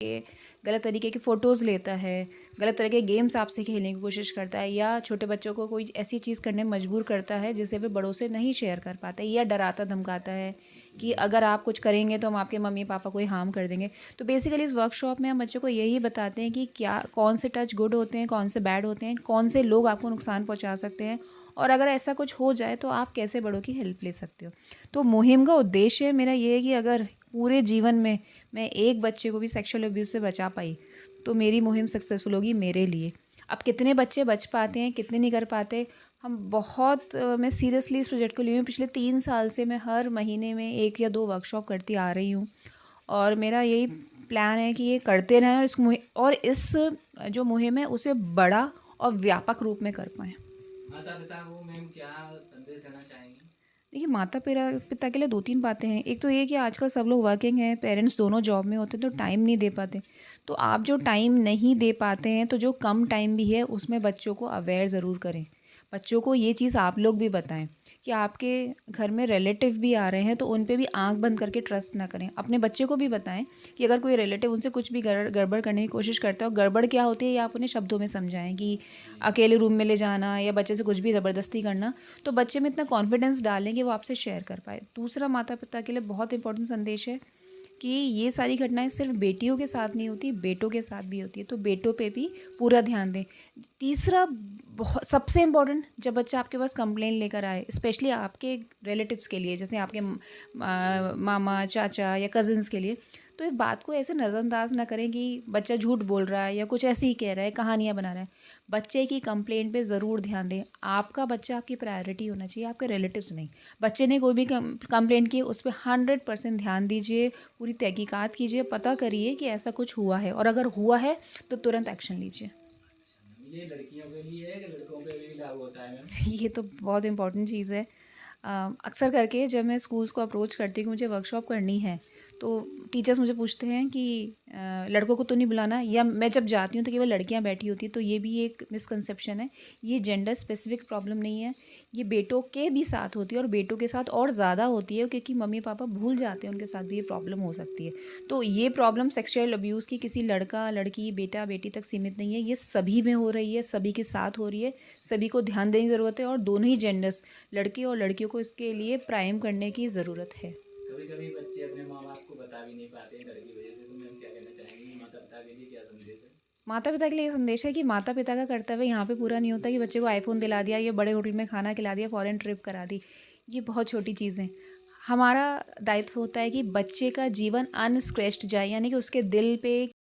के गलत तरीके की फ़ोटोज़ लेता है, गलत तरह के गेम्स आपसे खेलने की कोशिश करता है या छोटे बच्चों को कोई ऐसी चीज़ करने में मजबूर करता है जिसे वे बड़ों से नहीं शेयर कर पाते, या डराता धमकाता है कि अगर आप कुछ करेंगे तो हम आपके मम्मी पापा को ही हार्म कर देंगे। तो बेसिकली इस वर्कशॉप में हम बच्चों को यही बताते हैं कि क्या कौन से टच गुड होते हैं, कौन से बैड होते हैं, कौन से लोग आपको नुकसान पहुँचा सकते हैं, और अगर ऐसा कुछ हो जाए तो आप कैसे बड़ों की हेल्प ले सकते हो। तो मुहिम का उद्देश्य मेरा ये है कि अगर पूरे जीवन में मैं एक बच्चे को भी सेक्सुअल अब्यूज़ से बचा पाई तो मेरी मुहिम सक्सेसफुल होगी मेरे लिए। अब कितने बच्चे बच पाते हैं, कितने नहीं कर पाते, हम बहुत मैं सीरियसली इस प्रोजेक्ट को ली हूँ। पिछले 3 साल से मैं हर महीने में 1 या 2 वर्कशॉप करती आ रही हूँ और मेरा यही प्लान है कि ये करते रहें और इस जो मुहिम है उसे बड़ा और व्यापक रूप में कर पाएँ। माता पिता को मैम क्या संदेश देना चाहेंगी? देखिए, माता पिता पिता के लिए 2-3 बातें हैं। एक तो ये कि आजकल सब लोग वर्किंग हैं, पेरेंट्स दोनों जॉब में होते हैं तो टाइम नहीं दे पाते। तो आप जो टाइम नहीं दे पाते हैं, तो जो कम टाइम भी है उसमें बच्चों को अवेयर ज़रूर करें। बच्चों को ये चीज़ आप लोग भी बताएं कि आपके घर में रिलेटिव भी आ रहे हैं तो उन पे भी आँख बंद करके ट्रस्ट ना करें। अपने बच्चे को भी बताएं कि अगर कोई रिलेटिव उनसे कुछ भी गड़बड़ करने की कोशिश करता है, और गड़बड़ क्या होती है ये आप उन्हें शब्दों में समझाएं कि अकेले रूम में ले जाना या बच्चे से कुछ भी ज़बरदस्ती करना, तो बच्चे में इतना कॉन्फिडेंस डालें कि वो आपसे शेयर कर पाए। दूसरा माता पिता के लिए बहुत इंपॉर्टेंट संदेश है कि ये सारी घटनाएं सिर्फ बेटियों के साथ नहीं होती, बेटों के साथ भी होती है, तो बेटों पे भी पूरा ध्यान दें। तीसरा, बहुत सबसे इम्पोर्टेंट, जब बच्चा आपके पास कंप्लेंट लेकर आए, स्पेशली आपके रिलेटिव्स के लिए, जैसे आपके मामा चाचा या कज़िन्स के लिए, तो इस बात को ऐसे नज़रअंदाज ना करें कि बच्चा झूठ बोल रहा है या कुछ ऐसे ही कह रहा है, कहानियाँ बना रहा है। बच्चे की कंप्लेंट पे ज़रूर ध्यान दें। आपका बच्चा आपकी प्रायोरिटी होना चाहिए, आपके रिलेटिव्स नहीं। बच्चे ने कोई भी कंप्लेंट की, उस पर 100% ध्यान दीजिए, पूरी तहकीकात कीजिए, पता करिए कि ऐसा कुछ हुआ है, और अगर हुआ है तो तुरंत एक्शन लीजिए। ये लड़कियों के लिए है कि लड़कों पे भी लागू होता है मैम? ये तो बहुत इम्पोर्टेंट चीज़ है। अक्सर करके जब मैं स्कूल्स को अप्रोच करती हूँ कि मुझे वर्कशॉप करनी है, तो टीचर्स मुझे पूछते हैं कि लड़कों को तो नहीं बुलाना, या मैं जब जाती हूँ तो केवल लड़कियाँ बैठी होती हैं। तो ये भी एक मिसकंसेप्शन है। ये जेंडर स्पेसिफिक प्रॉब्लम नहीं है, ये बेटों के भी साथ होती है, और बेटों के साथ और ज़्यादा होती है क्योंकि मम्मी पापा भूल जाते हैं, उनके साथ भी ये प्रॉब्लम हो सकती है। तो ये प्रॉब्लम सेक्सुअल अब्यूज़ की किसी लड़का लड़की बेटा बेटी तक सीमित नहीं है, ये सभी में हो रही है, सभी के साथ हो रही है। सभी को ध्यान देने की ज़रूरत है, और दोनों ही जेंडर्स, लड़के और लड़कियों को इसके लिए प्राइम करने की ज़रूरत है। कभी कभी बच्चे अपने माँ बाप को बता भी नहीं पाते हैं डर की वजह से, तो मैम क्या कहना चाहेंगी? माता पिता के लिए क्या संदेश है? माता पिता के लिए ये संदेश है कि माता पिता का कर्तव्य यहाँ पे पूरा नहीं होता कि बच्चे को आईफोन दिला दिया, या बड़े होटल में खाना खिला दिया, फॉरेन ट्रिप करा दी। ये बहुत छोटी चीज़ें। हमारा दायित्व होता है कि बच्चे का जीवन अनस्क्रैच्ड जाए, यानी कि उसके दिल पे